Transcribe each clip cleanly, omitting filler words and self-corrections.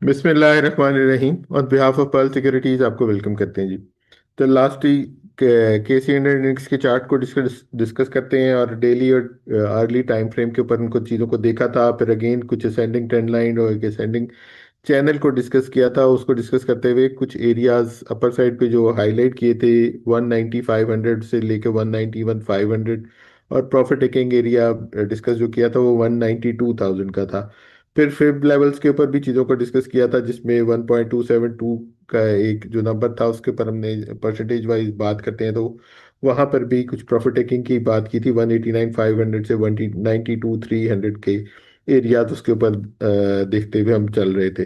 बिस्मिल्लाहिर्रहमानिर्रहीम on behalf of pearl securities आपको welcome करते हैं जी। तो लास्ट ही केसी इंडेक्स के चार्ट को डिस्कस डिस्कस करते हैं और डेली और अर्ली टाइम फ्रेम के ऊपर उनको चीज़ों को देखा था। फिर अगेन कुछ असेंडिंग ट्रेंड लाइन और एक असेंडिंग चैनल को डिस्कस किया था। उसको डिस्कस करते हुए कुछ एरियाज अपर साइड पे जो हाईलाइट किए थे 190 500 से लेके 191 500, और प्रॉफिट टेकिंग एरिया डिस्कस जो किया था वो 192,000 का था। फिर फिब लेवल्स के ऊपर भी चीज़ों को डिस्कस किया था जिसमें 1.272 का एक जो नंबर था उसके ऊपर हमने परसेंटेज वाइज बात करते हैं तो वहां पर भी कुछ प्रॉफिट टेकिंग की बात की थी। 189 500 से 192 300 के एरिया उसके ऊपर देखते हुए हम चल रहे थे।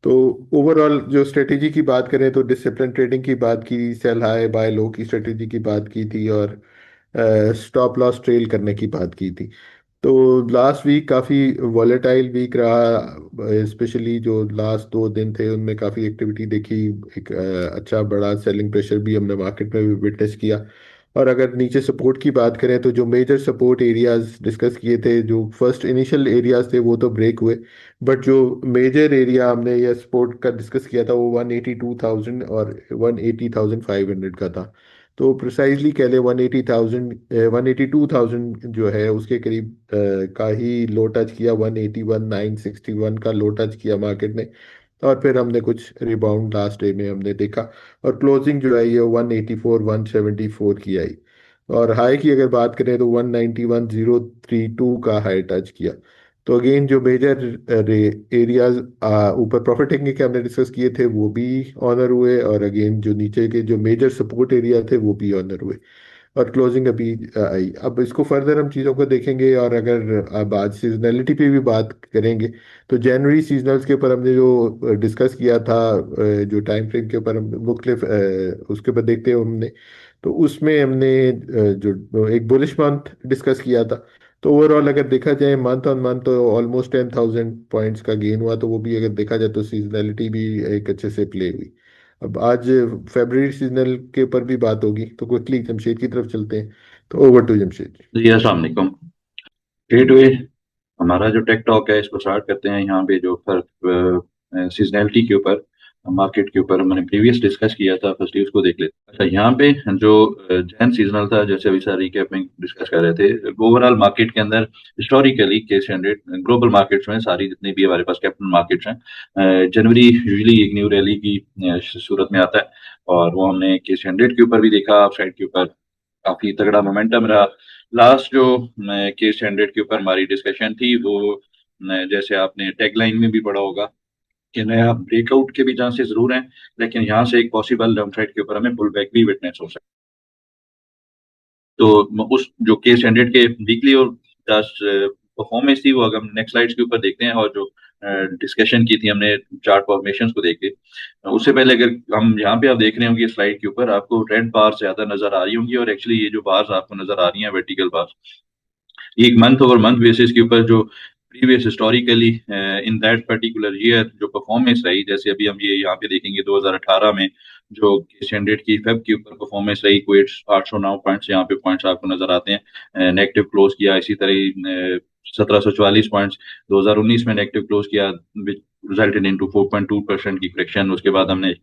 तो ओवरऑल जो स्ट्रेटेजी की बात करें तो डिसिप्लिन ट्रेडिंग की बात की, सेल हाई बाय लो की स्ट्रेटेजी की बात की थी, और स्टॉप लॉस ट्रेल करने की बात की थी। तो लास्ट वीक काफ़ी वॉलेटाइल वीक रहा, स्पेशली जो लास्ट 2 दिन थे उनमें काफ़ी एक्टिविटी देखी। एक अच्छा बड़ा सेलिंग प्रेशर भी हमने मार्केट में विटनेस किया। और अगर नीचे सपोर्ट की बात करें तो जो मेजर सपोर्ट एरियाज डिस्कस किए थे, जो फर्स्ट इनिशियल एरियाज थे वो तो ब्रेक हुए, बट जो मेजर एरिया हमने या सपोर्ट का डिस्कस किया था वो 182,000 और 180,500 का था। तो प्रिसाइजली कह ले 182,000 जो है उसके करीब का ही लो टच किया। 181,961 का लो टच किया मार्केट ने। और फिर हमने कुछ रिबाउंड लास्ट डे में हमने देखा, और क्लोजिंग जो है ये 184 174 की आई। और हाई की अगर बात करें तो 191,032 का हाई टच किया। तो अगेन जो मेजर एरियाज ऊपर प्रॉफिट टेकिंग के हमने डिस्कस किए थे वो भी ऑनर हुए, और अगेन जो नीचे के जो मेजर सपोर्ट एरिया थे वो भी ऑनर हुए। और क्लोजिंग अभी आई। अब इसको फर्दर हम चीज़ों को देखेंगे, और अगर अब आज सीजनैलिटी पे भी बात करेंगे तो जनवरी सीजनल्स के ऊपर हमने जो डिस्कस किया था, जो टाइम फ्रेम के ऊपर हम मुख्तलिफ उसके ऊपर देखते हैं हमने, तो उसमें हमने जो एक बुलिश मंथ डिस्कस किया था। तो ओवरऑल अगर देखा जाए मंथ ऑन मंथ तो ऑलमोस्ट 10,000 पॉइंट्स का गेन हुआ। तो वो भी अगर देखा जाए तो सीजनैलिटी भी एक अच्छे से प्ले हुई। अब आज फेब्रुअरी सीजनल के ऊपर भी बात होगी, तो क्विकली जमशेद की तरफ चलते हैं। तो ओवर टू जमशेद। जी अस्सलाम वालेकुम। गेटवे हमारा जो टेक टॉक है इसको स्टार्ट करते हैं। यहाँ पे जो फर्क सीजनैलिटी के ऊपर मार्केट के ऊपर मैंने प्रीवियस डिस्कस किया था, फर्स्टली उसको देख लेते हैं। अच्छा, यहाँ पे जो जैन सीजनल था, जैसे अभी सारी रिकैप में डिस्कस कर रहे थे, ओवरऑल मार्केट के अंदर historically case hundred global markets में सारी जितनी भी हमारे पास कैपिटल मार्केट्स हैं, जनवरी यूजली एक न्यू रैली की सूरत में आता है। और वो हमने केस हंड्रेड के ऊपर भी देखा, अपसाइड के ऊपर काफी तगड़ा मोमेंटम रहा। लास्ट जो केस हंड्रेड के ऊपर हमारी डिस्कशन थी वो जैसे आपने टैगलाइन में भी पढ़ा होगा कि नया ब्रेकआउट के भी चांसेस जरूर हैं, लेकिन यहाँ से एक पॉसिबल डाउनसाइड के ऊपर हमें पुल बैक भी विटनेस हो सकता है। तो उस जो केस हंड्रेड के वीकली और दस परफॉर्मेंस थी वो अगर हम नेक्स्ट स्लाइड्स के ऊपर देखते हैं, और जो डिस्कशन की थी हमने चार्ट फॉर्मेशन को देख के, उससे पहले अगर हम यहाँ पे आप देख रहे होंगे स्लाइड के ऊपर आपको रेड बार ज्यादा नजर आ रही होंगी, और एक्चुअली ये जो बार्स आपको नजर आ रही हैं वर्टिकल बार, एक मंथ ओवर मंथ बेसिस के ऊपर जो previous historically in that particular year जो परफॉर्मेंस रही, जैसे अभी हम ये यहाँ पे देखेंगे 2018 में जो स्टैंडर्ड की फेब के ऊपर परफॉर्मेंस रही, कोई 809 पॉइंट्स यहाँ पे पॉइंट्स आपको नजर आते हैं, नेगेटिव क्लोज किया। इसी तरह 1744 पॉइंट्स 2019 में नेगेटिव क्लोज किया, रिजल्टेड इनटू 4.2% की करेक्शन। उसके बाद हमने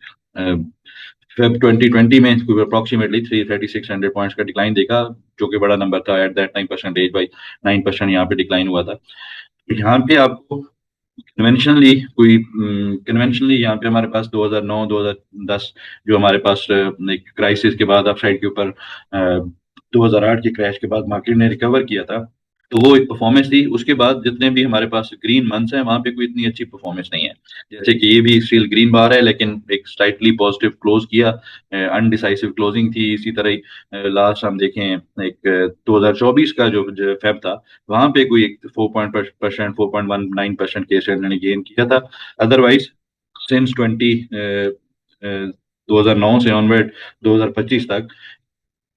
फेब 2020 में अप्रोक्सीमेटली 3600 पॉइंट्स का डिक्लाइन देखा, जो कि बड़ा नंबर था at that time, percentage by 9% यहाँ पे डिक्लाइन हुआ था। यहाँ पे आपको कन्वेंशनली यहाँ पे हमारे पास 2009 2010 जो हमारे पास एक क्राइसिस के बाद अपसाइड के ऊपर 2008 के क्रैश के बाद मार्केट ने रिकवर किया था, तो वो एक परफॉर्मेंस थी। उसके बाद जितने भी हमारे पास ग्रीन मंथ्स हैं वहां पे कोई इतनी अच्छी परफॉर्मेंस नहीं है। जैसे कि ये भी स्टिल ग्रीन बार है, लेकिन एक स्लाइटली पॉजिटिव क्लोज किया, अनडिसाइसिव क्लोजिंग थी। इसी तरह ही लास्ट हम देखें एक 2024 का जो फेब था, वहां पे कोई 4% 4.19% केस ने गेन किया था। अदरवाइज सिंस 2009 से ऑनवर्ड 2025 तक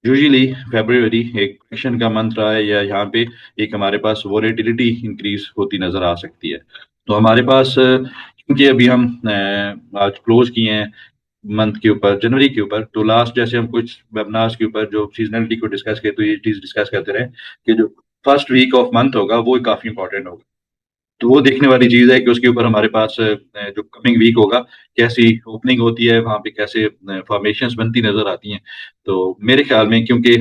यूजुअली फेब्रुवरी एक एक्शन का मंथ रहा है, या यहाँ पे एक हमारे पास वोलेटिलिटी इंक्रीज होती नजर आ सकती है। तो हमारे पास क्योंकि अभी हम आज क्लोज किए हैं मंथ के ऊपर, जनवरी के ऊपर, तो लास्ट जैसे हम कुछ वेबनार्स के ऊपर जो सीजनलिटी को डिस्कस किए तो ये चीज डिस्कस करते रहे कि जो फर्स्ट वीक ऑफ मंथ होगा वो काफी इंपॉर्टेंट होगा। तो वो देखने वाली चीज है कि उसके ऊपर हमारे पास जो कमिंग वीक होगा कैसी ओपनिंग होती है, वहां पे कैसे फॉर्मेशंस बनती नजर आती हैं। तो मेरे ख्याल में, क्योंकि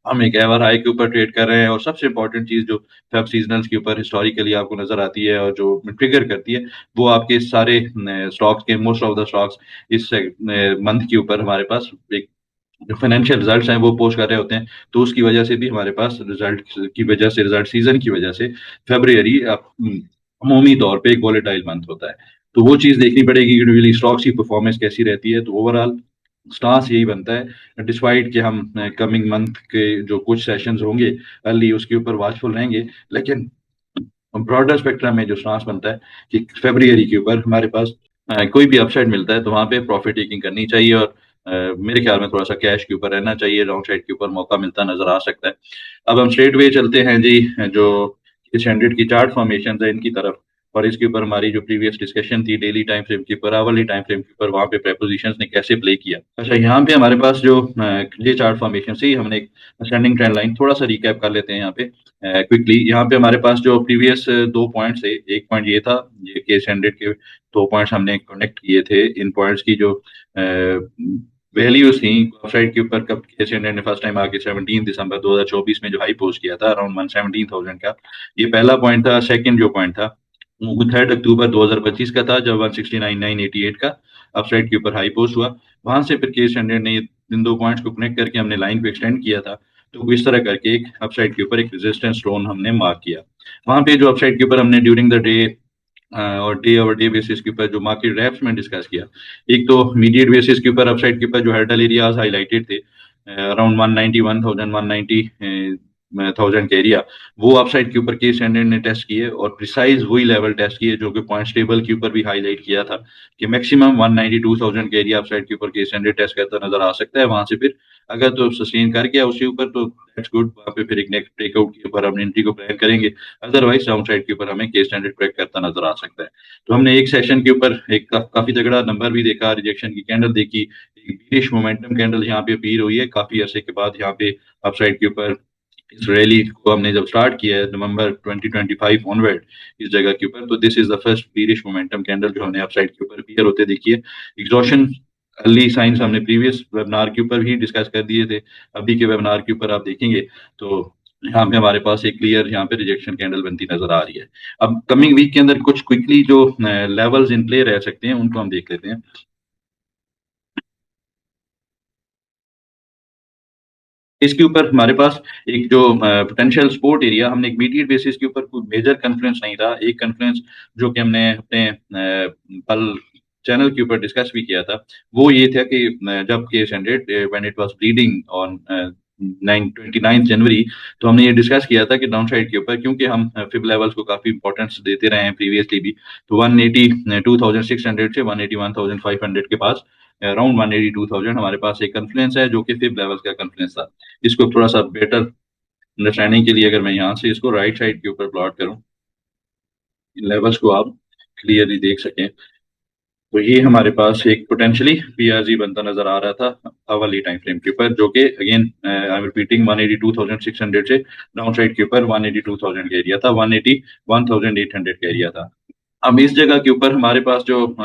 हम एक एवर हाई के ऊपर ट्रेड कर रहे हैं, और सबसे इंपॉर्टेंट चीज जो फेब सीजनल्स के ऊपर हिस्टोरिकली आपको नजर आती है और जो ट्रिगर करती है, वो आपके सारे स्टॉक्स के, मोस्ट ऑफ द स्टॉक्स इस मंथ के ऊपर हमारे पास एक जो फाइनेंशियल रिजल्ट्स हैं वो पोस्ट कर रहे होते हैं। तो उसकी वजह से भी हमारे पास रिजल्ट की वजह से, रिजल्ट सीजन की वजह से फेब्रुअरी अमूमी तौर पे एक वॉलेटाइल मंथ होता है। तो वो चीज देखनी पड़ेगी कि इंडिविजुअली स्टॉक्स की परफॉर्मेंस कैसी रहती है। तो ओवरऑल स्टांस यही बनता है, डिस्पाइट कि हम कमिंग मंथ के जो कुछ सेशंस होंगे अर्ली, उसके ऊपर वॉचफुल रहेंगे। लेकिन ब्रॉडर स्पेक्ट्रम में जो स्टांस बनता है कि फेब्रुअरी के ऊपर हमारे पास कोई भी अपसाइड मिलता है तो वहां पे प्रॉफिट टेकिंग करनी चाहिए, और मेरे ख्याल में थोड़ा सा कैश के ऊपर रहना चाहिए। लॉन्ग साइड के ऊपर मौका मिलता नजर आ सकता है। अब हम स्ट्रेट वे चलते हैं जी, जो स्टैंडर्ड की चार्ट फॉर्मेशन है इनकी तरफ। और इसके ऊपर हमारी जो प्रीवियस डिस्कशन थी डेली टाइम फ्रेम के ऊपर, आवरली टाइम फ्रेम के ऊपर, वहां पे प्रेपोजिशंस ने कैसे प्ले किया। अच्छा, यहाँ पे हमारे पास जो ये चार्ट फॉर्मेशन से ही हमने एक स्टैंडिंग ट्रेंड लाइन थोड़ा सा रिकैप कर लेते हैं यहाँ पे क्विकली। यहाँ पे हमारे पास जो प्रीवियस दो पॉइंट्स थे, एक पॉइंट ये था, ये केस हंड्रेड के दो पॉइंट्स हमने कनेक्ट किए थे। इन पॉइंट्स की जो वैल्यूज थी साइड के ऊपर, कब केस हंड्रेड ने फर्स्ट टाइम आके 17 दिसंबर 2024 में जो हाई पोस्ट किया था अराउंड 117,000 का, ये पहला पॉइंट था। सेकंड जो पॉइंट था वो 3 अक्टूबर 2025 का था, जब 169,988 का अपसाइड के ऊपर हाई पोस्ट हुआ। वहां से फिर केस हंड्रेड ने इन दो पॉइंट्स को कनेक्ट करके हमने लाइन को एक्सटेंड किया था। तो इस तरह करके एक अपसाइड के ऊपर एक रेजिस्टेंस जोन हमने मार्क किया। वहां पे जो अपसाइड के ऊपर हमने ड्यूरिंग द डे और डे ओवर डे बेसिस के ऊपर जो मार्केट रैप्स में डिस्कस किया, एक तो मीडिएट बेसिस के ऊपर अपसाइड के ऊपर जो हर्डल एरियाज हाईलाइटेड थे अराउंड 191,000 190,000 के एरिया, वो अपसाइड के ऊपर के स्टैंडर्ड ने टेस्ट किए, और प्रिसाइज वही लेवल टेस्ट किए जो कि पॉइंट्स टेबल के ऊपर भी हाईलाइट किया था कि मैक्सिमम 192,000 के एरिया अपसाइड के ऊपर के स्टैंडर्ड टेस्ट करता नजर आ सकता है। वहां से फिर अगर तो सस्टेन कर गया उसके ऊपर तो दैट्स गुड, वहां पे फिर एक नेक्स्ट ब्रेकआउट के ऊपर हम एंट्री को प्लान करेंगे। अदरवाइज डाउन साइड के ऊपर हमें के स्टैंडर्ड क्रैक करता नजर आ सकता है। तो हमने एक सेशन के ऊपर एक काफी तगड़ा नंबर भी देखा, रिजेक्शन की कैंडल देखी, एक बीरिश मोमेंटम कैंडल यहाँ पे अपीयर हुई है काफी अरसे के बाद यहाँ पे अपसाइड के ऊपर। इस रैली को हमने जब स्टार्ट किया है नवंबर 2025 ऑनवर्ड इस जगह के ऊपर, तो this is the first bearish momentum candle जो हमने अपसाइड के ऊपर अपीयर होते देखी है। एग्जॉशन अर्ली साइंस हमने प्रीवियस वेबिनार के ऊपर भी डिस्कस कर दिए थे, अभी के वेबिनार के ऊपर आप देखेंगे तो यहाँ पे हमारे पास एक क्लियर यहाँ पे रिजेक्शन कैंडल बनती नजर आ रही है। अब कमिंग वीक के अंदर कुछ क्विकली जो लेवल्स इन प्ले रह सकते हैं उनको हम देख लेते हैं। इसके ऊपर हमारे पास एक जो पोटेंशियल सपोर्ट एरिया, हमने एक इमीडिएट बेसिस के ऊपर कोई मेजर कन्फ्लुएंस नहीं था। एक कन्फ्लुएंस जो कि हमने अपने कल चैनल के ऊपर डिस्कस भी किया था, वो ये था कि जब case hundred when it was reading on 29 जनवरी, तो हमने ये डिस्कस किया था कि डाउन साइड के ऊपर, क्योंकि हम फिब लेवल्स को काफी इंपॉर्टेंस देते रहे हैं प्रीवियसली भी, तो 182,600 से 181,500 के पास अराउंड 182,000 हमारे पास एक कन्फ्लुएंस है जो कि फिब लेवल्स का कन्फ्लुएंस था। इसको थोड़ा सा बेटर अंडरस्टैंडिंग के लिए अगर मैं यहाँ से इसको राइट साइड के ऊपर प्लॉट करूँ, इन लेवल्स को आप क्लियरली देख सकें, तो ये हमारे पास एक पोटेंशियली पीआरजी बनता नजर आ रहा था अवली टाइम फ्रेम के ऊपर, जो कि अगेन आई एम रिपीटिंग 182,600 से डाउन साइड के ऊपर 182,000 का एरिया था, 181,800 का एरिया था। अब इस जगह के ऊपर हमारे पास जो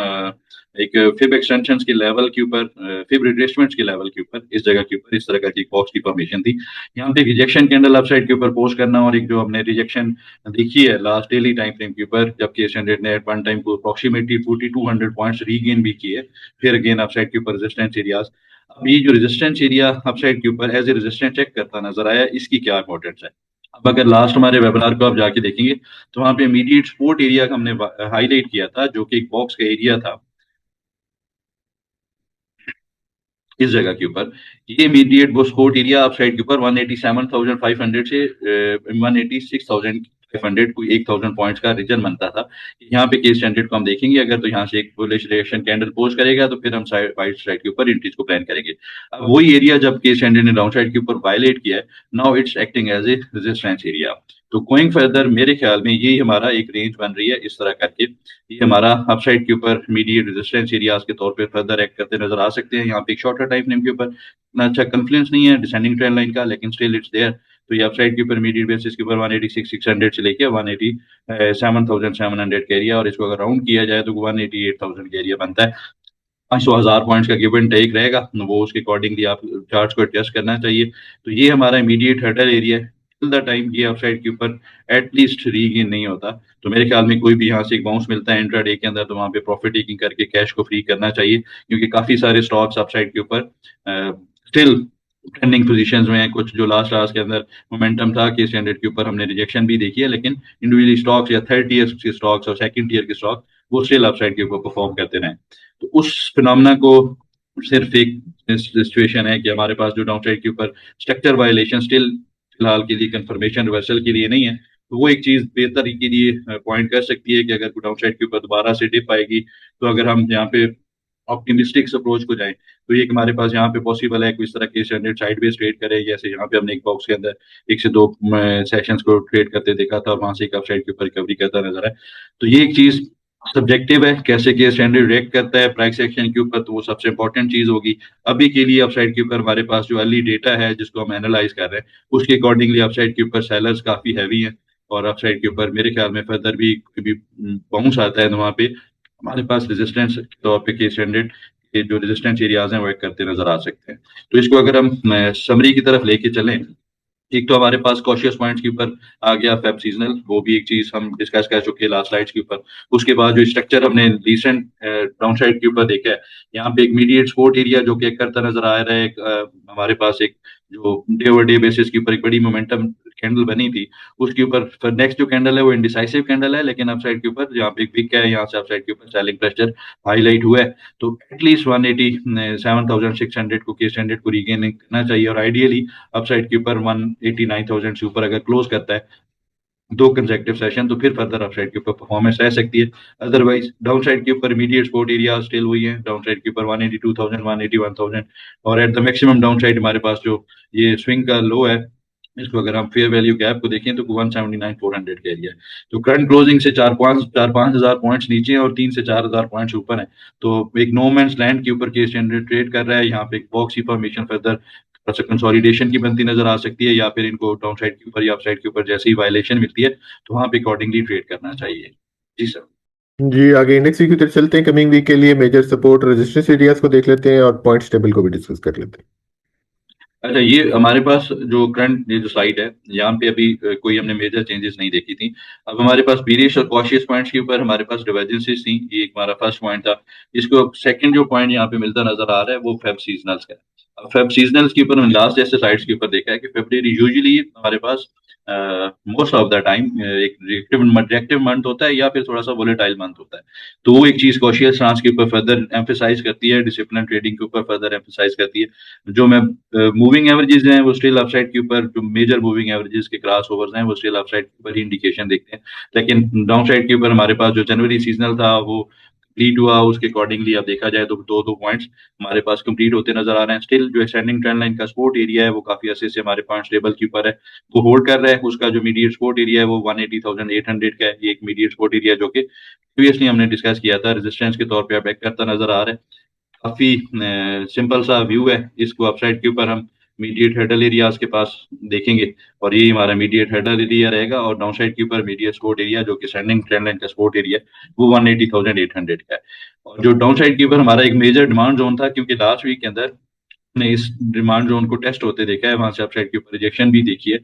एक फिब एक्सटेंशन के लेवल के ऊपर, फिब रिट्रेसमेंट के लेवल के ऊपर, इस जगह के ऊपर इस तरह का एक बॉक्स की फॉर्मेशन थी। यहाँ पे रिजेक्शन कैंडल अपसाइड के ऊपर पोस्ट करना, और एक जो हमने रिजेक्शन देखी है लास्ट डेली टाइम फ्रेम के ऊपर, जबकि एस हंड्रेड ने एट वन टाइम को अप्रोक्सीमेटली 4200 पॉइंट्स रीगेन भी किए, फिर अगेन अपसाइड के ऊपर रेजिस्टेंस एरियाज। अब ये जो रेजिस्टेंस एरिया अपसाइड के ऊपर एज ए रेजिस्टेंस चेक करता नजर आया, इसकी क्या इंपॉर्टेंस है। अब अगर लास्ट हमारे वेबिनार को आप जाके देखेंगे तो वहां पे इमीडिएट सपोर्ट एरिया का हमने हाईलाइट किया था, जो कि एक बॉक्स का एरिया था इस जगह के ऊपर। ये इमीडिएट वो सपोर्ट एरिया अपसाइड के ऊपर 187,500 से 186,500, कोई 1,000 पॉइंट्स का रीजन बनता था। यहाँ पे केस स्टैंडर्ड को हम देखेंगे, अगर तो यहाँ से एक बुलिश रिएक्शन कैंडल पोस्ट करेगा तो फिर हम साइड वाइट साइड के ऊपर इंट्रीज को प्लान करेंगे। अब वही एरिया जब केस स्टैंडर्ड ने डाउन साइड के ऊपर वायलेट किया है, now it's acting as a resistance area. तो गोइंग फर्दर मेरे ख्याल में ये हमारा एक रेंज बन रही है इस तरह करके, ये हमारा अपसाइड के ऊपर मीडिएट रेजिस्टेंस एरियाज के तौर पे फर्दर एक्ट करते नजर आ सकते हैं। यहाँ पे एक शॉर्टर टाइम फ्रेम के ऊपर इतना अच्छा कन्फ्लुएंस नहीं है डिसेंडिंग ट्रेंड लाइन का, लेकिन स्टिल इट्स देयर। तो ये अपसाइड के ऊपर इमीडिएट बेसिस के ऊपर 186,600 से लेके 187,700 का एरिया, और इसको अगर राउंड किया जाए तो 188,000 का एरिया बनता है। 500,000 पॉइंट्स का गिव एंड टेक रहेगा, वो उसके अकॉर्डिंगली आप चार्ट्स को एडजस्ट करना चाहिए। तो ये हमारा इमीडिएट हर्डल एरिया है। टिल द टाइम ये अपसाइड के ऊपर एटलीस्ट रीगेन नहीं होता, तो मेरे ख्याल में कोई भी यहाँ से एक बाउंस मिलता है इंट्राडे के अंदर, तो वहाँ पे प्रॉफिट टेकिंग करके कैश को फ्री करना चाहिए, क्योंकि काफी सारे स्टॉक्स अपसाइड के ऊपर स्टिल ट्रेंडिंग पोजीशंस में है। कुछ जो लास्ट आवर्स के अंदर मोमेंटम था के स्टैंडर्ड के ऊपर, हमने रिजेक्शन भी देखी है, लेकिन इंडिविजुअली स्टॉक्स या थर्ड ईयर के स्टॉक्स और सेकंड ईयर के स्टॉक वो स्टिल अपसाइड के ऊपर परफॉर्म करते रहे। तो उस फिनोमेना को सिर्फ एक सिचुएशन है कि हमारे पास जो डाउनसाइड के ऊपर स्ट्रक्चर वायलेशन स्टिल फिलहाल के लिए कंफर्मेशन रिवर्सल के लिए नहीं है, तो वो एक चीज बेहतर के लिए पॉइंट कर सकती है कि अगर डाउनसाइड के ऊपर दोबारा से डिप आएगी, तो अगर हम यहाँ पे ऑप्टिमिस्टिक अप्रोच को जाएं, तो ये हमारे पास यहाँ पे पॉसिबल है कि इस तरह के स्टैंडर्ड साइडवेज ट्रेड करे, जैसे यहाँ पे हमने एक बॉक्स के अंदर एक से दो सेशंस को ट्रेड करते देखा था, और वहां से एक अपसाइड के ऊपर रिकवरी करता नजर है। तो ये एक चीज सब्जेक्टिव है, कैसे के स्टैंडर्ड रिएक्ट करता है प्राइस एक्शन के ऊपर, तो वो सबसे इंपॉर्टेंट चीज होगी। अभी के लिए अपसाइड के ऊपर हमारे पास जो अर्ली डेटा है जिसको हम एनालाइज कर रहे हैं, उसके अकॉर्डिंगली अपसाइड के ऊपर सेलर्स काफी हैवी हैं, और अपसाइड के ऊपर मेरे ख्याल में फर्दर भी कोई भी बाउंस आता है तो वहाँ पे हमारे पास रेजिस्टेंस के तौर पे के स्टैंडर्ड के जो रेजिस्टेंस एरियाज हैं वो करते नजर आ सकते हैं। तो इसको अगर हम समरी की तरफ लेके चलें, एक तो हमारे पास कॉशियस पॉइंट्स के ऊपर आ गया फेब सीजनल, वो भी एक चीज हम डिस्कस कर चुके हैं लास्ट स्लाइड्स के ऊपर। उसके बाद जो स्ट्रक्चर हमने रिसेंट डाउन साइड के ऊपर देखा है, यहाँ पे एक मीडिएट सपोर्ट एरिया जो कि करता नजर आ रहा है। हमारे पास एक जो डे ओवर डे बेसिस के ऊपर एक बड़ी मोमेंटम कैंडल बनी थी, उसके ऊपर नेक्स्ट जो कैंडल है वो इंडिसाइसिव कैंडल है, लेकिन अपसाइड के ऊपर यहाँ पे एक वीक है, यहाँ से अपसाइड के ऊपर सेलिंग प्रेशर हाईलाइट हुआ है। तो एटलीस्ट 187,600 को के स्टैंडर्ड को रीगेन करना चाहिए, और आइडियली अपसाइड के ऊपर 189,000 से ऊपर अगर क्लोज करता है दो कंसेक्टिव सेशन, तो फिर फर्दर अपसाइड के ऊपर परफॉर्मेंस रह सकती है। अदरवाइज डाउन साइड के ऊपर इमीडिएट सपोर्ट एरिया स्टिल वही है, डाउन साइड के ऊपर 182,000 181,000, और at the maximum down side हमारे पास जो ये स्विंग का लो है, इसको अगर हम फेयर वैल्यू गैप को देखें तो 179,400 का एरिया है। तो करंट क्लोजिंग से चार पांच हजार पॉइंट्स नीचे है और 3 से 4 हजार पॉइंट्स ऊपर है। तो एक नो मैंस लैंड के ऊपर के स्टैंडर्ड ट्रेड कर रहा है। यहाँ पे एक बॉक्स फॉर्मेशन फर्दर कंसोलिडेशन की बनती नजर आ सकती है, या फिर इनको डाउन साइड के ऊपर या अप साइड के ऊपर जैसे ही वायलेशन मिलती है तो वहां पे अकॉर्डिंगली ट्रेड करना चाहिए। जी सर। जी, आगे इंडेक्स की तरफ चलते हैं। कमिंग वीक के लिए मेजर सपोर्ट रेजिस्टेंस एरियाज को देख लेते हैं और पॉइंट्स टेबल को भी डिस्कस कर लेते हैं। अच्छा, ये हमारे पास जो करंट ये जो स्लाइड है, यहाँ पे अभी कोई हमने मेजर चेंजेस नहीं देखी थी। अब हमारे पास बीरिश और कॉशियस पॉइंट्स के ऊपर हमारे पास डिवर्जेंसेस थी, ये एक हमारा फर्स्ट पॉइंट था। इसको सेकंड जो पॉइंट यहाँ पे मिलता नजर आ रहा है वो फेब सीजनल्स का है। अब फेब सीजनल्स के ऊपर हमने लास्ट जैसे साइड्स के ऊपर देखा है कि फेब्रुअरी यूजुअली हमारे पास मोस्ट ऑफ द टाइम एक रिएक्टिव मंथ होता है या फिर थोड़ा सा वोलेटाइल मंथ होता है। तो वो एक चीज कॉशियस स्टांस के ऊपर फर्दर एम्फेसाइज करती है, डिसिप्लिन ट्रेडिंग के ऊपर फर्दर एम्फेसाइज करती है। जो मैं मूविंग एवरेजेस हैं वो स्टिल अपसाइड के ऊपर, जो मेजर मूविंग एवरेजेस के क्रॉस ओवर्स हैं वो स्टिल अपसाइड के ऊपर ही इंडिकेशन देखते हैं। लेकिन डाउन साइड के ऊपर हमारे पास जो जनवरी सीजनल था वो कंप्लीट हुआ, उसके अकॉर्डिंगली अब देखा जाए तो दो दो पॉइंट्स हमारे पास कंप्लीट होते नजर आ रहे हैं। स्टिल जो एक्सटेंडिंग ट्रेंड लाइन का सपोर्ट एरिया है वो काफी अच्छे से हमारे पॉइंट्स टेबल के ऊपर है, वो होल्ड कर रहा है। उसका जो मीडिएट सपोर्ट एरिया है वो 180,800 का है। ये एक मीडिएट सपोर्ट एरिया जो कि प्रीवियसली हमने डिस्कस किया था, रेजिस्टेंस के तौर पे अब एक्ट करता नजर आ रहा है। काफी सिंपल सा व्यू है। इसको अपसाइड के ऊपर हम मीडिएट हेडल एरियाज के पास देखेंगे, और ये हमारा मीडिएट हेडल एरिया रहेगा, और डाउन साइड के ऊपर मीडिएट सपोर्ट एरिया जो कि स्टैंडिंग ट्रेंड लाइन का सपोर्ट एरिया वो 180,800 का है। और जो डाउन साइड के ऊपर हमारा एक मेजर डिमांड जोन था, क्योंकि लास्ट वीक के अंदर ने इस डिमांड जोन को टेस्ट होते देखा है, वहां से अपसाइड के ऊपर रिजेक्शन भी देखी है।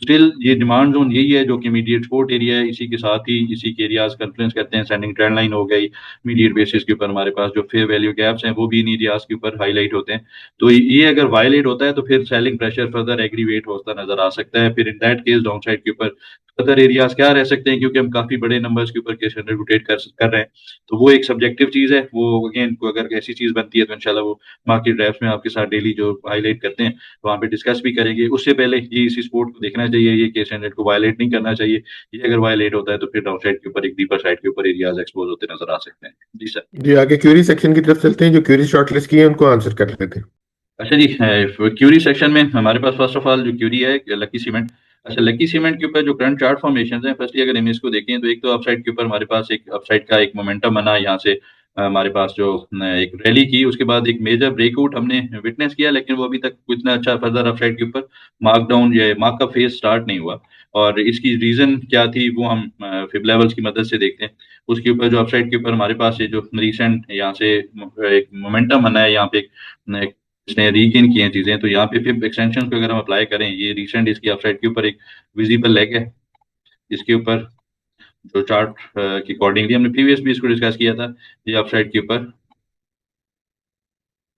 स्टिल ये डिमांड जोन यही है जो कि मीडिएट सपोर्ट एरिया है, इसी के साथ ही इसी के एरियाज कन्फ्लुएंस करते हैं। सेंडिंग ट्रेंड लाइन हो गई, मीडिएट बेसिस के ऊपर हमारे पास जो फेयर वैल्यू गैप्स हैं वो भी इन एरियाज के ऊपर हाईलाइट होते हैं। तो ये अगर वायलेट होता है तो फिर सेलिंग प्रेशर फर्दर एग्रीवेट होता नजर आ सकता है। फिर in that case down side के ऊपर फर्दर एरियाज क्या रह सकते हैं, क्योंकि हम काफी बड़े नंबर्स के ऊपर केस रोटेट कर रहे हैं। तो वो एक सब्जेक्टिव चीज है, वो अगेन अगर ऐसी चीज बनती है तो इंशाल्लाह वो मार्केट ड्राफ्ट में आपके साथ डेली जो हाईलाइट करते हैं वहां पे डिस्कस भी करेंगे। उससे पहले ये इसी स्पोर्ट को देखना चाहिए, ये केस स्टैंडर्ड को वायलेट नहीं करना चाहिए। ये अगर वायलेट होता है तो फिर डाउन साइड के ऊपर एक डीपर साइड के ऊपर एरियाज एक्सपोज होते नजर आ सकते हैं। जी सर। जी, आगे क्यूरी सेक्शन की तरफ चलते हैं। जो क्यूरी शॉर्टलिस्ट की है उनको आंसर कर लेते हैं। अच्छा जी, क्यूरी सेक्शन में हमारे पास फर्स्ट ऑफ ऑल जो क्यूरी है लकी सीमेंट। अच्छा, लकी सीमेंट के ऊपर जो करंट चार्ट फॉर्मेशन है, फर्स्टली अगर हम इसको देखें तो एक तो अपसाइड के ऊपर हमारे पास एक अपसाइड का एक मोमेंटम बना यहाँ से हमारे पास जो एक रैली की, उसके बाद एक मेजर ब्रेकआउट हमने विटनेस किया, लेकिन वो अभी तक इतना अच्छा फर्दर अपसाइड के ऊपर मार्कडाउन या मार्क का फेज स्टार्ट नहीं हुआ। और इसकी रीजन क्या थी वो हम फिब लेवल्स की मदद से देखते हैं। उसके ऊपर जो अपसाइड के ऊपर हमारे पास ये जो रिसेंट यहाँ से एक मोमेंटम बना है, यहाँ पे एक इसने रीगेन किए हैं चीजें, तो यहाँ पे फिर एक्सटेंशन को अगर हम अप्लाई करें, ये रिसेंट इसकी अपसाइड के ऊपर एक विजिबल लेग है। इसके ऊपर जो चार्ट के अकॉर्डिंगली हमने प्रीवियस भी इसको डिस्कस किया था, ये अपसाइड के ऊपर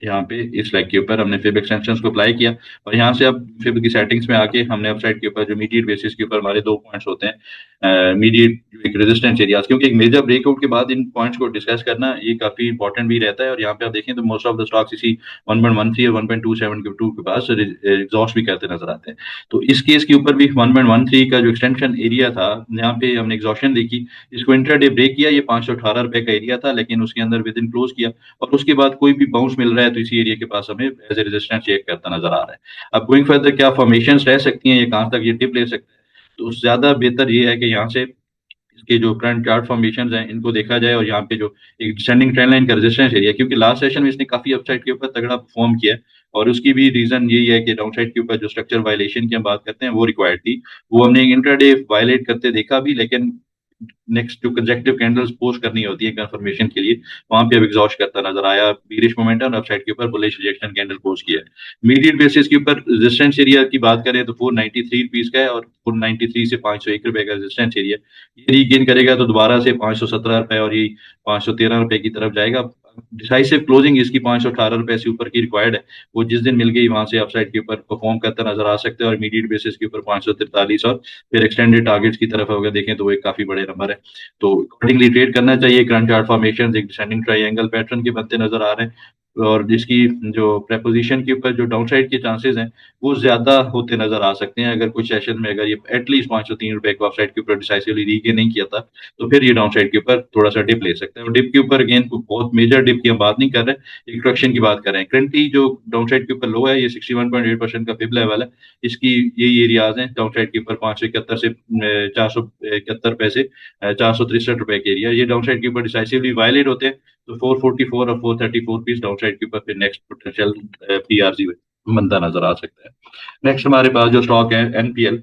यहाँ पे इस लेग के ऊपर हमने फिब एक्सटेंशंस को अप्लाई किया। और यहाँ से अब फिब की सेटिंग्स में आके हमने अपसाइड के ऊपर जो मीडिएट बेसिस के ऊपर हमारे 2 पॉइंट्स होते हैं, मीडिएट जो एक रेजिस्टेंस एरियाज, क्योंकि एक मेजर ब्रेकआउट के बाद इन पॉइंट्स को डिस्कस करना ये काफी इंपॉर्टेंट भी रहता है। और यहाँ पे आप देखें तो मोस्ट ऑफ द स्टॉक्स इसी 1.13 और 1.27 के टू के पास एग्जॉस्ट भी करते नजर आते हैं। तो इस केस के ऊपर भी 1.13 का जो एक्सटेंशन एरिया था, यहाँ पे हमने एग्जॉशन देखी, इसको इंट्राडे ब्रेक किया, ये 518 रुपए का एरिया था, लेकिन उसके अंदर विद इन क्लोज किया। और उसके बाद कोई भी बाउंस मिल रहा है तो इसी एरिया के पास हमें एज ए रेजिस्टेंस चेक करता नजर आ रहा है। अब गोइंग फर्दर क्या फॉर्मेशन रह सकती हैं, ये कहाँ तक ये टिप ले सकते हैं, तो ज्यादा बेहतर ये है कि यहाँ से इसके जो करंट चार्ट फॉर्मेशन हैं इनको देखा जाए, और यहाँ पे जो एक डिसेंडिंग ट्रेंड लाइन का रेजिस्टेंस एरिया, क्योंकि लास्ट सेशन में इसने काफी अपसाइड के ऊपर तगड़ा परफॉर्म किया है। और उसकी भी रीजन यही है कि डाउनसाइड के ऊपर जो स्ट्रक्चर वायलेशन की हम बात करते हैं वो रिक्वायर्ड थी, वो हमने इंट्राडे वायलेट करते देखा भी, लेकिन नेक्स्ट जो कंजेक्टिव कैंडल्स पोस्ट करनी होती है कंफर्मेशन के लिए, वहां पे अब एग्जॉस्ट करता नजर आया, बीरिश मोमेंटम अपसाइड के ऊपर बुलिश रिजेक्शन कैंडल पोस्ट किया है। मीडियट बेसिस के ऊपर रेजिस्टेंस एरिया की बात करें तो 493 रुपीज का है, और 493 से 501 रुपए का रेजिस्टेंस एरिया, ये रीगेन करेगा तो दोबारा से 517 रुपए और यही 513 रुपए की तरफ जाएगा। डिसाइसिव क्लोजिंग इसकी 518 रुपए से ऊपर की रिक्वायर्ड है, वो जिस दिन मिल गई वहां से अपसाइड के ऊपर परफॉर्म करता नजर आ सकता है। और इमीडिएट बेसिस के ऊपर 543 और फिर एक्सटेंडेड टारगेट्स की तरफ अगर देखें तो वो एक काफी बड़े नंबर है। तो अकॉर्डिंगली ट्रेड करना चाहिए। करंट चार्ट फॉर्मेशन एक डिसेंडिंग ट्रायंगल पैटर्न के बनते नजर आ रहे हैं, और जिसकी जो प्रेपोजिशन के ऊपर जो डाउनसाइड के चांसेस हैं वो ज्यादा होते नजर आ सकते हैं। अगर कुछ सेशन में अगर ये एटलीस्ट 503 रुपए को अपसाइड के ऊपर डिसाइसिवली रीगेन नहीं किया था, तो फिर ये डाउनसाइड के ऊपर थोड़ा सा डिप ले सकता है। और डिप के ऊपर अगेन बहुत मेजर डिप की हम बात नहीं कर रहे, एक करेक्शन की बात कर रहे हैं। करंटली जो डाउनसाइड के ऊपर लो है, ये 61.8% का फिब लेवल है। इसकी यही एरियाज हैं डाउनसाइड के ऊपर, 571 से 471 पैसे, 463 रुपए के एरिया, ये डाउनसाइड के ऊपर डिसाइसिवली वायलेट होते हैं। तो 444 और 434 पीस डाउनसाइड के ऊपर फिर नेक्स्ट पोटेंशियल पीआरजी बनता नजर आ सकता है। नेक्स्ट हमारे पास जो स्टॉक है एनपीएल।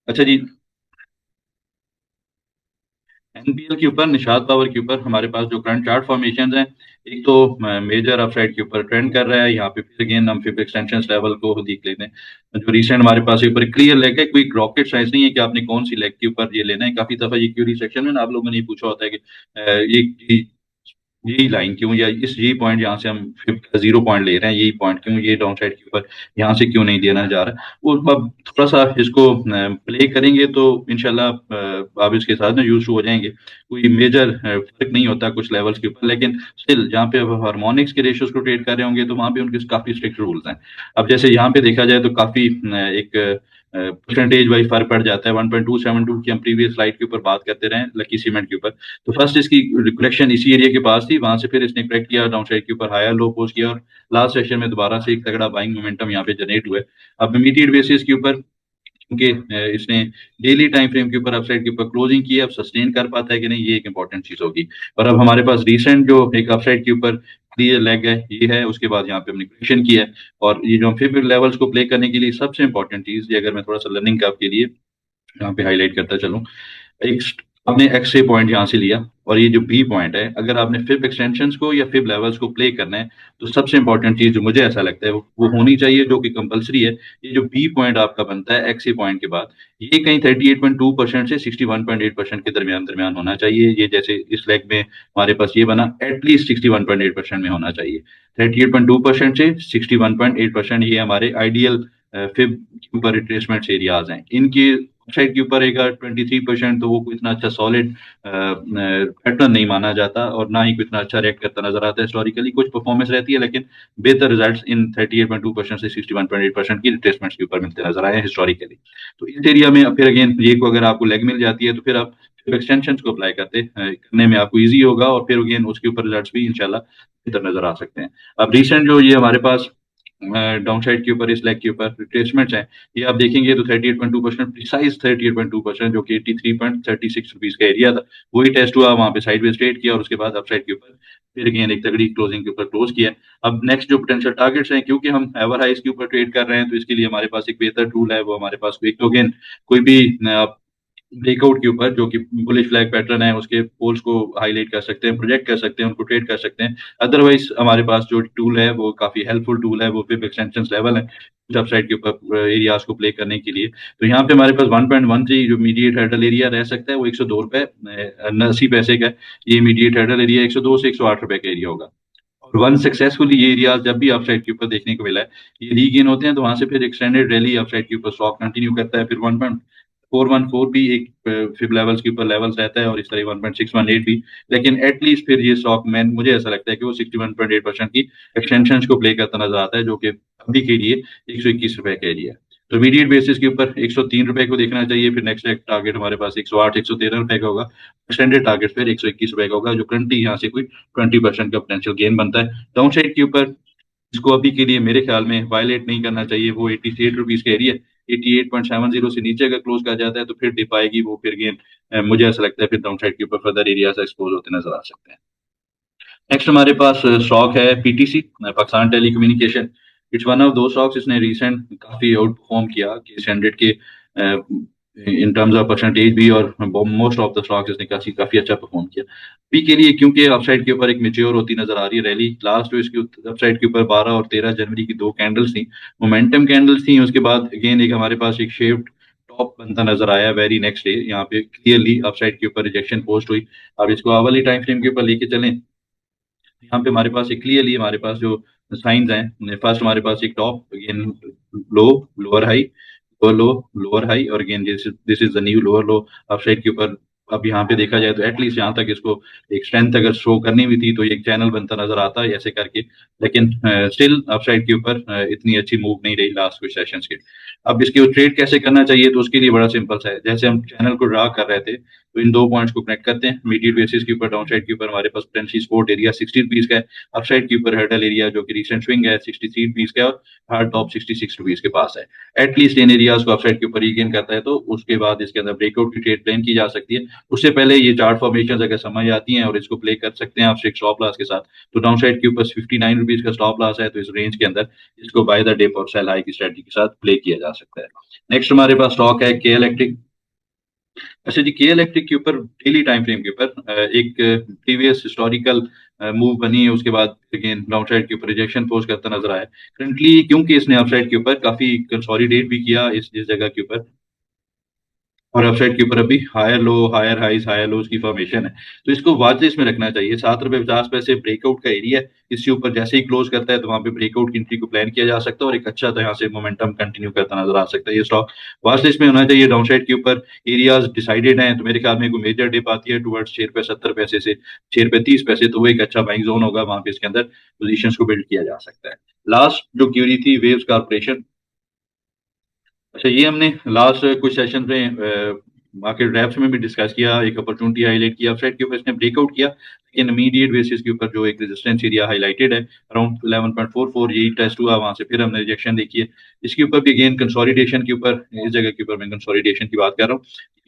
अच्छा जी, एनपीएल के ऊपर, निषाद पावर के ऊपर हमारे पास जो करंट चार्ट फॉर्मेशन हैं, एक तो मेजर अपसाइड के ऊपर ट्रेंड कर रहा है। यहाँ पे फिर अगेन हम फिर एक्सटेंशन लेवल को देख लेते हैं, जो रिसेंट हमारे पास ऊपर क्लियर लेग है, कोई रॉकेट साइंस नहीं है कि आपने कौन सी लेग के ऊपर ये लेना है। काफी दफा ये क्यूरी सेक्शन में ना आप लोगों ने ये पूछा होता है कि ये यही लाइन क्यों, या इस यही पॉइंट यहाँ से हम 0 पॉइंट ले रहे हैं, यही पॉइंट क्यों, ये डाउन साइड के ऊपर यहाँ से क्यों नहीं देना जा रहा। वो अब थोड़ा सा इसको प्ले करेंगे तो इंशाल्लाह आप इसके साथ ना यूज हो जाएंगे। कोई मेजर फर्क नहीं होता कुछ लेवल्स के ऊपर, लेकिन स्टिल जहाँ पे हार्मोनिक्स के रेशियोज को ट्रेड कर रहे होंगे तो वहाँ पे उनके काफी स्ट्रिक्ट रूल्स हैं। अब जैसे यहाँ पे देखा जाए तो काफी एक परसेंटेज वाइज फर्क पड़ जाता है। 1.272 की हम प्रीवियस स्लाइड के ऊपर बात करते रहे लकी सीमेंट के ऊपर, तो फर्स्ट इसकी करेक्शन इसी एरिया के पास थी, वहां से फिर इसने करेक्ट किया, डाउन साइड के ऊपर हायर लो पोस्ट किया, और लास्ट सेशन में दोबारा से एक तगड़ा बाइंग मोमेंटम यहाँ पे जनरेट हुआ है। अब इमीडिएट बेसिस के ऊपर क्योंकि इसने डेली टाइम फ्रेम के ऊपर अपसाइड के ऊपर क्लोजिंग की है, अब सस्टेन कर पाता है कि नहीं ये एक इंपॉर्टेंट चीज होगी। और अब हमारे पास रिसेंट जो एक अपसाइड के ऊपर क्लियर लेग है ये है, उसके बाद यहाँ पे हमने करेक्शन किया है। और ये जो फिर लेवल्स को प्ले करने के लिए सबसे इंपॉर्टेंट चीज, ये अगर मैं थोड़ा सा लर्निंग का आपके लिए यहाँ पे हाईलाइट करता चलूँ, एक आपने एक्स रे पॉइंट यहाँ से लिया, और ये जो बी पॉइंट है, अगर आपने फिब एक्सटेंशंस को या फिब लेवल्स को प्ले करना है, तो सबसे इंपॉर्टेंट चीज जो मुझे ऐसा लगता है वो होनी चाहिए, जो कि कंपलसरी है, ये जो बी पॉइंट आपका बनता है एक्स रे पॉइंट के बाद, ये कहीं 38.2% से 61.8% के दरमियान दरमियान होना चाहिए। ये जैसे इस लेग में हमारे पास ये बना, एटलीस्ट 61.8% में होना चाहिए। 38.2% से 61.8% ये हमारे आइडियल फिब के ऊपर रिट्रेसमेंट एरियाज हैं। इनकी साइड के ऊपर रहेगा 23%, तो वो कोई इतना अच्छा सॉलिड पैटर्न नहीं माना जाता, और ना ही कोई इतना अच्छा रिएक्ट करता नजर आता है। हिस्टोरिकली कुछ परफॉर्मेंस रहती है, लेकिन बेहतर रिजल्ट्स इन 38.2% से 61.8% की रिट्रेसमेंट्स के ऊपर मिलते नजर आए हैं हिस्टोरिकली। तो इस एरिया में फिर अगेन ये को अगर आपको लेग मिल जाती है तो फिर आप एक्सटेंशन को अप्लाई करने में आपको ईजी होगा, और फिर अगेन उसके ऊपर रिजल्ट्स भी इंशाल्लाह बेहतर नजर आ सकते हैं। अब रिसेंट जो ये हमारे पास डाउन साइड के ऊपर, इस लेग के ऊपर रिट्रेसमेंट्स हैं, ये आप देखेंगे तो 38.2%, प्रिसाइज 38.2%, जो कि 83.36 रुपीज का एरिया था, वही टेस्ट हुआ, वहां पे साइड वेज ट्रेड किया और उसके बाद अपसाइड के ऊपर फिर अगेन एक तगड़ी क्लोजिंग के ऊपर क्लोज किया। अब नेक्स्ट जो पोटेंशियल टारगेट्स हैं, क्योंकि हम एवर हाइस के ऊपर ट्रेड कर रहे हैं, तो इसके लिए हमारे पास एक बेहतर टूल है, वो हमारे पास एक तो अगेन कोई भी ब्रेकआउट के ऊपर जो कि बुलिश फ्लैग पैटर्न है, उसके पोल्स को हाईलाइट कर सकते हैं, प्रोजेक्ट कर सकते हैं, उनको ट्रेड कर सकते हैं। अदरवाइज हमारे पास जो टूल है वो काफी हेल्पफुल टूल है, वो फिर एक्सटेंशन लेवल है कुछ अपसाइड के ऊपर एरियाज को प्ले करने के लिए। तो यहाँ पे हमारे पास 1.13 जो मीडिएट हर्डल एरिया रह सकता है, वो 102 रुपए 80 पैसे का है। ये मीडिएट हर्डल एरिया 102 से 108 रुपए का एरिया होगा। और वन सक्सेसफुली ये एरिया जब भी अपसाइड के ऊपर देखने को मिला है, ये रीगेन होते हैं, तो वहां से फिर एक्सटेंडेड रैली अपसाइड के ऊपर स्टॉक कंटिन्यू करता है। फिर 1.414 भी एक फिर लेवल्स के ऊपर लेवल्स रहता है, और इस तरह 1.618 भी। लेकिन एटलीस्ट फिर ये स्टॉक मैन मुझे ऐसा लगता है कि वो 61.8% की एक्सटेंशन को प्ले करता नजर आता है, जो कि अभी के लिए 121 रुपए का एरिया है। तो इमीडिएट बेसिस के ऊपर 103 रुपए को देखना चाहिए। फिर नेक्स्ट टारगेट हमारे पास 108 113 रुपए का होगा। एक्सटेंडेड टारगेट फिर 121 रुपए का होगा, जो करंटली यहाँ से कोई 20% का पोटेंशियल गेन बनता है। डाउन साइड के ऊपर इसको अभी के लिए मेरे ख्याल में वायलेट नहीं करना चाहिए, वो 88 रुपीज का एरिया, 88.70 से नीचे अगर क्लोज कर जाता है तो फिर डिप आएगी, वो फिर गेन मुझे ऐसा लगता है फिर डाउन साइड के ऊपर फर्दर एरिया से एक्सपोज होते नजर आ सकते हैं। नेक्स्ट हमारे पास स्टॉक है PTC, Pakistan telecommunication. It's one of दो स्टॉक्स इसने रिसेंट काफी आउट परफॉर्म किया कि स्टैंडर्ड के इन टर्म्स ऑफ परसेंटेज भी, और मोस्ट ऑफ द स्टॉक्स इसने काफी काफी अच्छा परफॉर्म किया अभी के लिए, क्योंकि अपसाइड के ऊपर एक मेच्योर होती नजर आ रही है रैली। लास्ट जो इसकी अपसाइड के ऊपर 12 और 13 जनवरी की दो कैंडल्स थी, मोमेंटम कैंडल्स थी। उसके बाद अगेन एक हमारे पास एक शेप्ड टॉप बनता नजर आया वेरी नेक्स्ट डे, यहाँ पे क्लियरली अपसाइड के ऊपर रिजेक्शन पोस्ट हुई। अब इसको आवली टाइम फ्रेम के ऊपर लेके चलें, यहाँ पे हमारे पास एक क्लियरली हमारे पास जो साइंस हैं, फर्स्ट हमारे पास एक top, again low, lower high, lower low, lower high, और again this is the new lower low upside के ऊपर। अब यहाँ पे देखा जाए तो एटलीस्ट यहाँ तक इसको एक स्ट्रेंथ अगर शो करनी भी थी तो ये एक चैनल बनता नजर आता है ऐसे करके। लेकिन स्टिल अपसाइड के ऊपर इतनी अच्छी मूव नहीं रही लास्ट कुछ सेशंस के। अब इसके ट्रेड कैसे करना चाहिए, तो उसके लिए बड़ा सिंपल सा है। जैसे हम चैनल को ड्रा कर रहे थे, तो इन दो पॉइंट्स को कनेक्ट करते हैं। मीडिएट बेसिस के ऊपर डाउन साइड के ऊपर हमारे पास पोटेंशियल सपोर्ट एरिया 60 रुपीज का है, अपसाइड के ऊपर हर्डल एरिया जो कि रिसेंट स्विंग है 63 रुपीज का है, और हार्ड टॉप 66 रुपीज के पास है। एटलीस्ट इन एरियाज को अपसाइड के ऊपर रीगेन करता है, तो उसके बाद इसके अंदर ब्रेकआउट की ट्रेड प्लान की जा सकती है। उससे पहले ये चार्ट फॉर्मेशन अगर समझ आती हैं और इसको प्ले कर सकते हैं आप स्ट्रिक्ट स्टॉप लॉस के साथ, तो डाउन साइड के ऊपर 59 रुपीज का स्टॉप लॉस है, तो इस रेंज के अंदर इसको बाय द डिप और सेल हाई की स्ट्रेटजी के साथ प्ले किया जा सकता है। नेक्स्ट हमारे पास स्टॉक है के इलेक्ट्रिक। अच्छा जी, के इलेक्ट्रिक के ऊपर डेली टाइम फ्रेम के ऊपर एक प्रीवियस हिस्टोरिकल मूव बनी है, उसके बाद अगेन डाउन साइड के ऊपर रिजेक्शन पोस्ट करता नजर आया करंटली, क्योंकि इसने अपसाइड के ऊपर काफी कंसोलिडेट भी किया इस जगह के ऊपर, और अपसाइड के ऊपर अभी higher low, higher highs, higher lows की फॉर्मेशन है। तो इसको वॉच लिस्ट में रखना चाहिए। 7 रुपए 50 पैसे ब्रेकआउट का एरिया है, इसके ऊपर जैसे ही क्लोज करता है तो वहां पे ब्रेकआउट की एंट्री को प्लान किया जा सकता है, और एक अच्छा तो यहाँ से मोमेंटम कंटिन्यू करता नजर आ सकता है। ये स्टॉक वॉच लिस्ट में होना चाहिए। डाउन साइड के ऊपर एरियाज डिसाइडेड हैं, तो मेरे ख्याल में कोई मेजर डिप आती है टुवर्ड्स 6 रुपए 70 पैसे से 6 रुपए 30 पैसे, तो वो एक अच्छा बाइंग जोन होगा, वहां पे इसके अंदर पोजिशन को बिल्ड किया जा सकता है। लास्ट जो क्यूरी थी वेव्स कारपोरेशन। अच्छा, ये हमने लास्ट कुछ सेशन में मार्केट रैप्स में भी डिस्कस किया, एक अपॉर्चुनिटी हाईलाइट किया, अपसाइड के ऊपर इसने ब्रेकआउट किया, लेकिन इमीडिएट बेसिस के ऊपर जो एक रेजिस्टेंस एरिया हाईलाइटेड है अराउंड 11.44, यही टेस्ट हुआ, वहां से फिर हमने रिजेक्शन देखी है। इसके ऊपर भी अगेन कंसोलिडेशन के ऊपर, इस जगह के ऊपर मैं कंसोलिडेशन की बात कर रहा हूँ,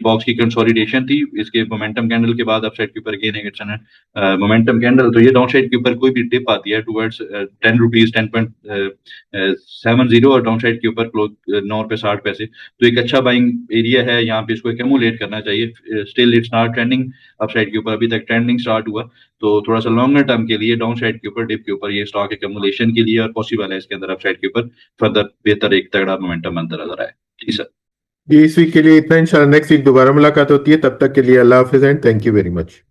बॉक्स की कंसोलिडेशन थी, इसके मोमेंटम कैंडल के बाद अपसाइड के ऊपर अगेन एक अच्छा मोमेंटम कैंडल। तो ये डाउन साइड के ऊपर कोई भी डिप आती है टुवर्ड्स 10 रुपीज 10.70, और डाउन साइड के ऊपर क्लोज 9 रुपए 60 पैसे, तो एक अच्छा बाइंग एरिया है, यहाँ पे इसको एक्यूमुलेट करना चाहिए। Still it's not trending upside के ऊपर, अभी तक ट्रेंडिंग स्टार्ट हुआ, तो थोड़ा सा लॉन्गर टर्म के लिए डाउन साइड के ऊपर डिप के ऊपर ये स्टॉक एक्यूमुलेशन के लिए, और पॉसिबल है इसके अंदर अपसाइड के ऊपर फर्दर बेहतर एक तगड़ा मोमेंटम अंदर नजर आए। जी सर। जी, इस वीक के लिए इतना। इंशाल्लाह नेक्स्ट वीक दोबारा मुलाकात होती है, तब तक के लिए अल्लाह हाफिज and thank you very much.